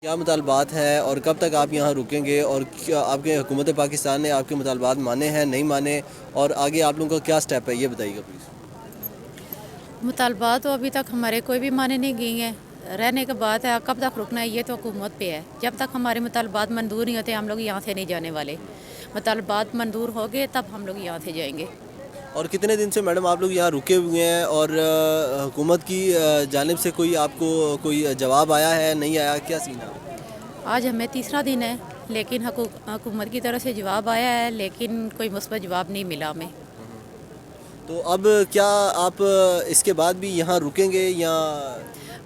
کیا مطالبات ہیں اور کب تک آپ یہاں رکیں گے، اور کیا آپ کے حکومت پاکستان نے آپ کے مطالبات مانے ہیں نہیں مانے، اور آگے آپ لوگوں کا کیا سٹیپ ہے یہ بتائیے گا پلیز۔ مطالبات تو ابھی تک ہمارے کوئی بھی مانے نہیں گئی ہیں، رہنے کے بعد ہے کب تک رکنا ہے یہ تو حکومت پہ ہے۔ جب تک ہمارے مطالبات منظور نہیں ہوتے ہم لوگ یہاں سے نہیں جانے والے، مطالبات منظور ہو گئے تب ہم لوگ یہاں سے جائیں گے۔ اور کتنے دن سے میڈم آپ لوگ یہاں رکے ہوئے ہیں، اور حکومت کی جانب سے کوئی آپ کو کوئی جواب آیا ہے نہیں آیا، کیا سین ہے؟ آج ہمیں تیسرا دن ہے، لیکن حکومت کی طرف سے جواب آیا ہے لیکن کوئی مثبت جواب نہیں ملا ہمیں۔ تو اب کیا آپ اس کے بعد بھی یہاں رکیں گے یا؟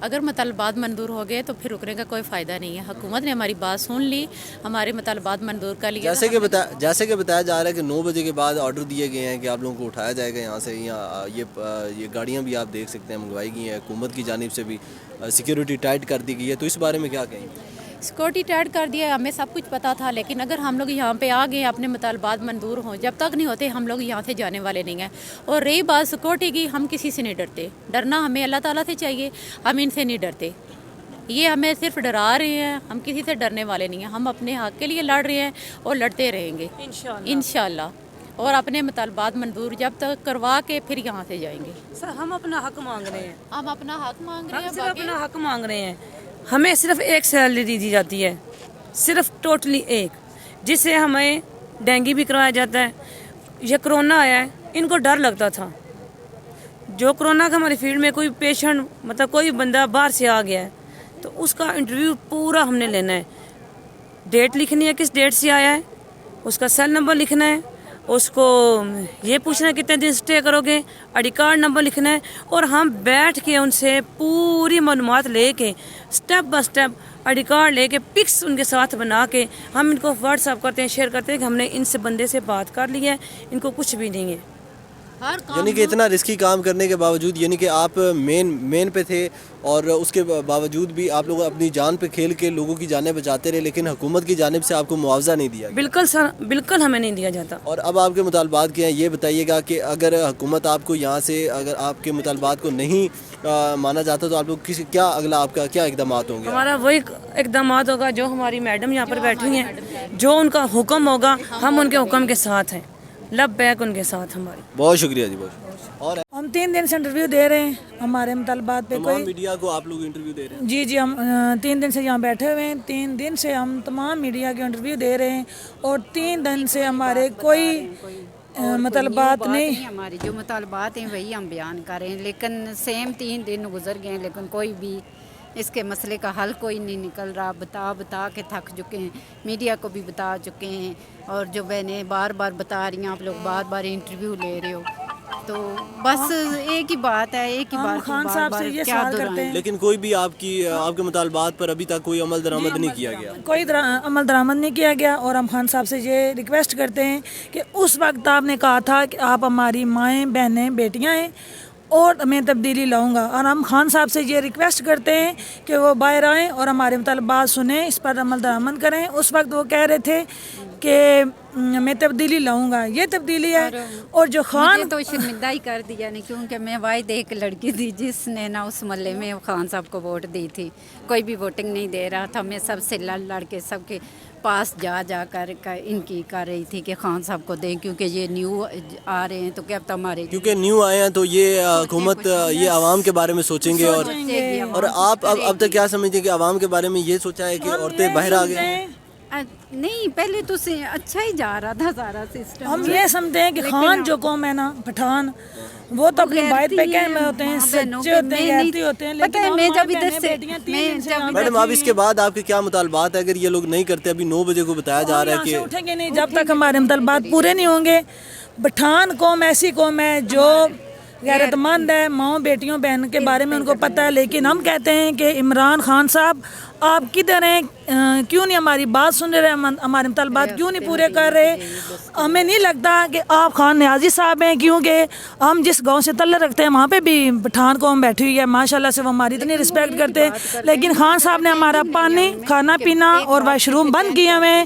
اگر مطالبات منظور ہو گئے تو پھر رکنے کا کوئی فائدہ نہیں ہے۔ حکومت نے ہماری بات سن لی، ہمارے مطالبات منظور کر لیے۔ جیسے کہ بتایا جا رہا ہے کہ 9 بجے کے بعد آرڈر دیے گئے ہیں کہ آپ لوگوں کو اٹھایا جائے گا یہاں سے، یہ گاڑیاں بھی آپ دیکھ سکتے ہیں منگوائی گئی ہیں، حکومت کی جانب سے بھی سیکیورٹی ٹائٹ کر دی گئی ہے، تو اس بارے میں کیا کہیں؟ سیکورٹی ٹائٹ کر دیا، ہمیں سب کچھ پتا تھا، لیکن اگر ہم لوگ یہاں پہ آ گئے اپنے مطالبات منظور ہوں، جب تک نہیں ہوتے ہم لوگ یہاں سے جانے والے نہیں ہیں۔ اور رہی بات سیکورٹی کی، ہم کسی سے نہیں ڈرتے، ڈرنا ہمیں اللہ تعالیٰ سے چاہیے، ہم ان سے نہیں ڈرتے۔ یہ ہمیں صرف ڈرا رہے ہیں، ہم کسی سے ڈرنے والے نہیں ہیں، ہم اپنے حق کے لیے لڑ رہے ہیں اور لڑتے رہیں گے انشاءاللہ، اور اپنے مطالبات منظور جب تک کروا کے پھر یہاں سے جائیں گے۔ سر ہم اپنا حق مانگ رہے ہیں، ہم اپنا حق مانگ رہے ہیں، صرف اپنا حق مانگ رہے ہیں۔ ہمیں صرف ایک سیلری دی جاتی ہے، صرف ٹوٹلی ایک، جس سے ہمیں ڈینگی بھی کروایا جاتا ہے۔ یہ کرونا آیا ہے، ان کو ڈر لگتا تھا، جو کرونا کا ہماری فیلڈ میں کوئی پیشنٹ مطلب کوئی بندہ باہر سے آ گیا ہے تو اس کا انٹرویو پورا ہم نے لینا ہے، ڈیٹ لکھنی ہے کس ڈیٹ سے آیا ہے، اس کا سیل نمبر لکھنا ہے، اس کو یہ پوچھنا ہے کتنے دن اسٹے کرو گے، آئی ڈی کارڈ نمبر لکھنا ہے، اور ہم بیٹھ کے ان سے پوری معلومات لے کے step by step I D card لے کے پکس ان کے ساتھ بنا کے ہم ان کو واٹس ایپ کرتے ہیں، شیئر کرتے ہیں کہ ہم نے ان سے بندے سے بات کر لی ہے، ان کو کچھ بھی نہیں ہے۔ یعنی کہ اتنا رسکی کام کرنے کے باوجود، یعنی کہ آپ مین پہ تھے اور اس کے باوجود بھی آپ لوگ اپنی جان پہ کھیل کے لوگوں کی جانیں بچاتے رہے، لیکن حکومت کی جانب سے آپ کو معاوضہ نہیں دیا گیا۔ بالکل سر، بالکل ہمیں نہیں دیا جاتا۔ اور اب آپ کے مطالبات کیا ہیں یہ بتائیے گا کہ اگر حکومت آپ کو یہاں سے، اگر آپ کے مطالبات کو نہیں مانا جاتا تو آپ لوگ کیا اگلا آپ کا کیا اقدامات ہوں گے؟ ہمارا وہی اقدامات ہوگا جو ہماری میڈم یہاں پر بیٹھی ہیں، جو ان کا حکم ہوگا ہم ان کے حکم کے ساتھ ہیں، لبیک ان کے ساتھ ہماری۔ بہت شکریہ جی، بہت شکریہ۔ اور ہم 3 دن سے انٹرویو دے رہے ہیں ہمارے مطالبات پہ، تمام میڈیا کو آپ لوگ انٹرویو دے رہے ہیں؟ جی ہم 3 دن سے یہاں بیٹھے ہوئے ہیں، 3 دن سے ہم تمام میڈیا کے انٹرویو دے رہے ہیں، اور 3 دن سے ہمارے کوئی مطالبات نہیں۔ ہمارے جو مطالبات ہیں وہی ہم بیان کر رہے ہیں، لیکن سیم 3 دن گزر گئے ہیں لیکن کوئی بھی اس کے مسئلے کا حل کوئی نہیں نکل رہا۔ بتا کے تھک چکے ہیں، میڈیا کو بھی بتا چکے ہیں، اور جو بہنیں بار بار بتا رہی ہیں آپ لوگ بار بار انٹرویو لے رہے ہو، تو بس ایک ہی بات ہے، ایک ہی بات خان صاحب سے یہ سوال کرتے ہیں، لیکن کوئی بھی آپ کے مطالبات پر ابھی تک کوئی عمل درآمد نہیں کیا گیا؟ کوئی عمل درآمد نہیں کیا گیا، اور ہم خان صاحب سے یہ ریکویسٹ کرتے ہیں کہ اس وقت آپ نے کہا تھا کہ آپ ہماری مائیں بہنیں بیٹیاں ہیں اور میں تبدیلی لاؤں گا، اور ہم خان صاحب سے یہ ریکویسٹ کرتے ہیں کہ وہ باہر آئیں اور ہمارے مطالبات سنیں، اس پر عمل درآمد کریں۔ اس وقت وہ کہہ رہے تھے کہ میں تبدیلی لاؤں گا، یہ تبدیلی ہے۔ اور جو خان مجھے تو شرمندہ ہی کر دیا نہیں، کیونکہ میں واحد ایک لڑکی تھی جس نے نا اس محلے میں خان صاحب کو ووٹ دی تھی، کوئی بھی ووٹنگ نہیں دے رہا تھا، میں سب سے لڑ کے سب کے پاس جا کر ان کی کر رہی تھی کہ خان صاحب کو دیں، کیونکہ یہ نیو آ رہے ہیں تو کیا ہمارے کیونکہ نیو آئے ہیں تو یہ حکومت یہ عوام کے بارے میں سوچیں گے، اور آپ اب تک کیا سمجھتے ہیں کہ عوام کے بارے میں یہ سوچا ہے کہ عورتیں باہر آ گئے؟ نہیں، پہلے تو اچھا ہی جا رہا تھا سارا سسٹم۔ ہم یہ سمجھتے ہیں کہ خان جو قوم ہے نا، پٹھان، وہ تو اپنی بات پہ قائم ہوتے ہیں، سچے ہوتے ہیں، غیرتی ہوتے ہیں، لیکن میں جب ادھر سے میڈم اب اس کے بعد آپ کے کیا مطالبات ہیں؟ اگر یہ لوگ نہیں کرتے، ابھی 9 بجے کو بتایا جا رہا ہے کہ اٹھیں گے نہیں جب تک ہمارے مطالبات پورے نہیں ہوں گے۔ پٹھان قوم ایسی قوم ہے جو غیرت مند ہے، ماؤں بیٹیوں بہن کے بارے میں ان کو پتہ ہے، لیکن ہم کہتے ہیں کہ عمران خان صاحب آپ کدھر ہیں؟ کیوں نہیں ہماری بات سن رہے، ہمارے مطالبات کیوں نہیں پورے کر رہے؟ ہمیں نہیں لگتا کہ آپ خان نیازی صاحب ہیں، کیونکہ ہم جس گاؤں سے تعلق رکھتے ہیں وہاں پہ بھی پٹھان قوم بیٹھی ہوئی ہے، ماشاءاللہ سے وہ ہماری اتنی رسپیکٹ کرتے ہیں، لیکن خان صاحب نے ہمارا پانی، کھانا پینا اور واش روم بند کیے ہوئے ہیں،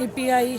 EPI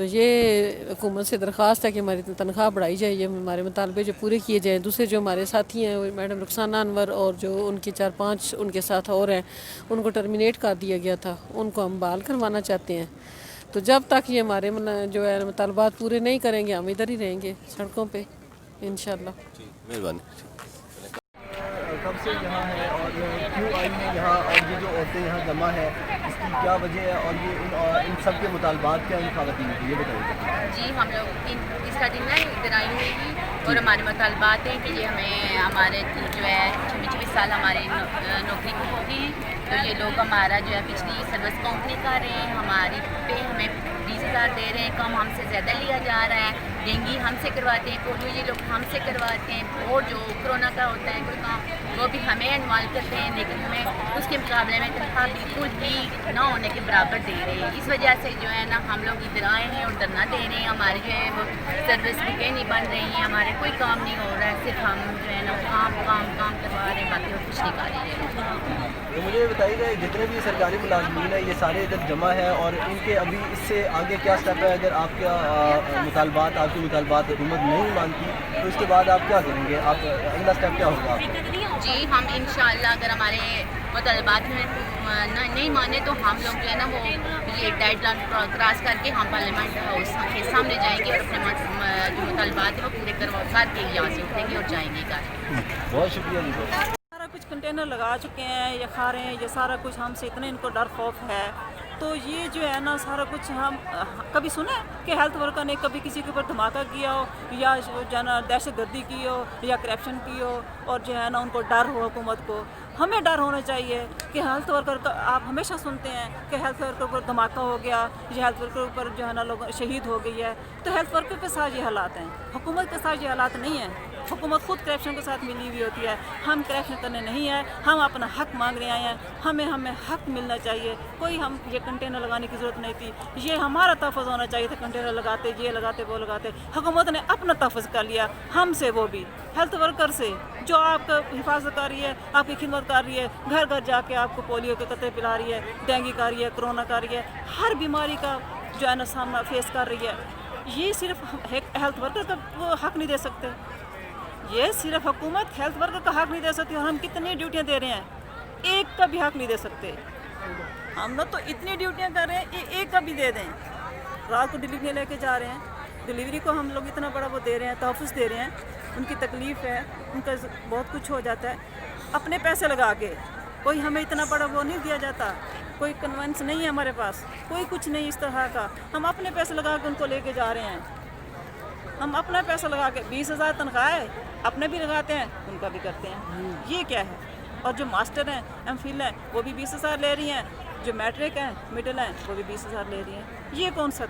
تو یہ حکومت سے درخواست ہے کہ ہماری تنخواہ بڑھائی جائے, یہ ہمارے مطالبے جو پورے کیے جائیں. دوسرے جو ہمارے ساتھی ہیں میڈم رخسانہ انور اور جو ان کے 4-5 ان کے ساتھ اور ہیں, ان کو ٹرمینیٹ کر دیا گیا تھا, ان کو ہم بحال کروانا چاہتے ہیں. تو جب تک یہ ہمارے جو ہے مطالبات پورے نہیں کریں گے ہم ادھر ہی رہیں گے سڑکوں پہ انشاءاللہ. مہربانی. کب سے یہاں ہے اور کیوں آئی ہے یہاں, اور یہ جو عورتیں یہاں جمع ہے اس کی کیا وجہ ہے, اور یہ ان سب کے مطالبات کیا ہیں خواتین کے, یہ بتائیے. جی ہم لوگ اس کا دن ہے ادھر آئی ہوئی تھی اور ہمارے مطالبات ہیں کہ یہ ہمیں ہمارے جو ہے 26 سال ہماری نوکری کی ہوگی, تو یہ لوگ ہمارا جو ہے پچھلی سروس کمپنی کر رہے ہیں, ہماری پہ ہمیں 20,000 دے رہے ہیں, کم ہم سے زیادہ لیا جا رہا ہے. ڈینگی ہم سے کرواتے ہیں, پولیو یہ لوگ ہم سے کرواتے ہیں, اور جو کرونا کا ہوتا ہے کوئی کام وہ بھی ہمیں انوالو کرتے ہیں, لیکن ہمیں اس کے مقابلے میں تنخواہ بالکل بھی نہ ہونے کے برابر دے رہے ہیں. اس وجہ سے جو ہے نا ہم لوگ ادھر آئے ہیں اور دھرنا دے رہے ہیں. ہماری جو ہے وہ سروس بکیں نہیں بن رہی ہیں, ہمارے کوئی کام نہیں ہو رہا ہے, صرف ہم جو ہے نا کام کروا رہے ہیں, باقی اور کچھ نہیں کر رہے ہیں. تو مجھے بتائیے گا جتنے بھی سرکاری ملازمین ہیں یہ سارے ادھر جمع ہے, اور ان کے ابھی اس سے آگے کیا اسٹیپ ہے؟ اگر آپ کا مطالبات آپ کے مطالبات حکومت نہیں مانتی تو اس کے بعد آپ کیا کریں گے, آپ اگلا اسٹیپ کیا ہوگا آپ کا؟ جی ہم انشاءاللہ اگر ہمارے مطالبات میں نہیں مانے تو ہم لوگ جو ہے نا وہ یہ ڈیڈ لائن کراس کر کے ہم پارلیمنٹ ہاؤس کے سامنے جائیں گے اور اپنے جو مطالبات ہیں وہ پورے کروا کر کے یہاں سے اٹھیں گے اور جائیں گے گھر. بہت شکریہ جی. سارا کچھ کنٹینر لگا چکے ہیں, یہ کھا رہے ہیں, یہ سارا کچھ ہم سے اتنے ان کو ڈر خوف ہے. تو یہ جو ہے نا سارا کچھ ہم کبھی سنا ہے کہ ہیلتھ ورکر نے کبھی کسی کے اوپر دھماکہ کیا ہو, یا جو ہے نا دہشت گردی کی ہو, یا کرپشن کی ہو, اور جو ہے نا ان کو ڈر ہو حکومت کو. ہمیں ڈر ہونا چاہیے کہ ہیلتھ ورکر کا آپ ہمیشہ سنتے ہیں کہ ہیلتھ ورکر پر دھماکہ ہو گیا, یا ہیلتھ ورکر پر جو ہے نا لوگ شہید ہو گئی ہے. تو ہیلتھ ورکر کے ساتھ یہ حالات ہیں, حکومت کے ساتھ یہ حالات نہیں ہیں. حکومت خود کرپشن کے ساتھ ملی ہوئی ہوتی ہے. ہم کرپشن کرنے نہیں ہیں, ہم اپنا حق مانگنے آئے ہیں. ہمیں حق ملنا چاہیے. کوئی ہم یہ کنٹینر لگانے کی ضرورت نہیں تھی, یہ ہمارا تحفظ ہونا چاہیے تھا. کنٹینر لگاتے, یہ لگاتے, وہ لگاتے, حکومت نے اپنا تحفظ کر لیا ہم سے, وہ بھی ہیلتھ ورکر سے جو آپ کا حفاظت کر رہی ہے, آپ کی خدمت کر رہی ہے, گھر گھر جا کے آپ کو پولیو کے قطرے پلا رہی ہے, ڈینگی کر رہی ہے, کرونا کر رہی ہے, ہر بیماری کا جو ہے نا سامنا فیس کر رہی ہے. یہ صرف ہیلتھ ورکر کا وہ حق نہیں دے سکتے, یہ صرف حکومت ہیلتھ ورکر کا حق نہیں دے سکتی. اور ہم کتنی ڈیوٹیاں دے رہے ہیں, ایک کا بھی حق نہیں دے سکتے. ہم لوگ تو اتنی ڈیوٹیاں کر رہے ہیں, ایک کا بھی دے دیں. رات کو ڈلیوری لے کے جا رہے ہیں, ڈلیوری کو ہم لوگ اتنا بڑا وہ دے رہے ہیں, تحفظ دے رہے ہیں. ان کی تکلیف ہے, ان کا بہت کچھ ہو جاتا ہے, اپنے پیسے لگا کے. کوئی ہمیں اتنا بڑا وہ نہیں دیا جاتا, کوئی کنوینس نہیں ہے ہمارے پاس, کوئی کچھ نہیں اس طرح کا. ہم اپنے پیسے لگا کے ان کو لے کے جا رہے ہیں. ہم اپنا پیسہ لگا کے 20,000 تنخواہ ہے, اپنے بھی لگاتے ہیں, ان کا بھی کرتے ہیں. یہ کیا ہے؟ اور جو ماسٹر ہیں, ایم فل ہیں, وہ بھی 20,000 لے رہی ہیں. جو میٹرک ہیں, مڈل ہیں, وہ بھی 20,000 لے رہی ہیں. یہ کون سا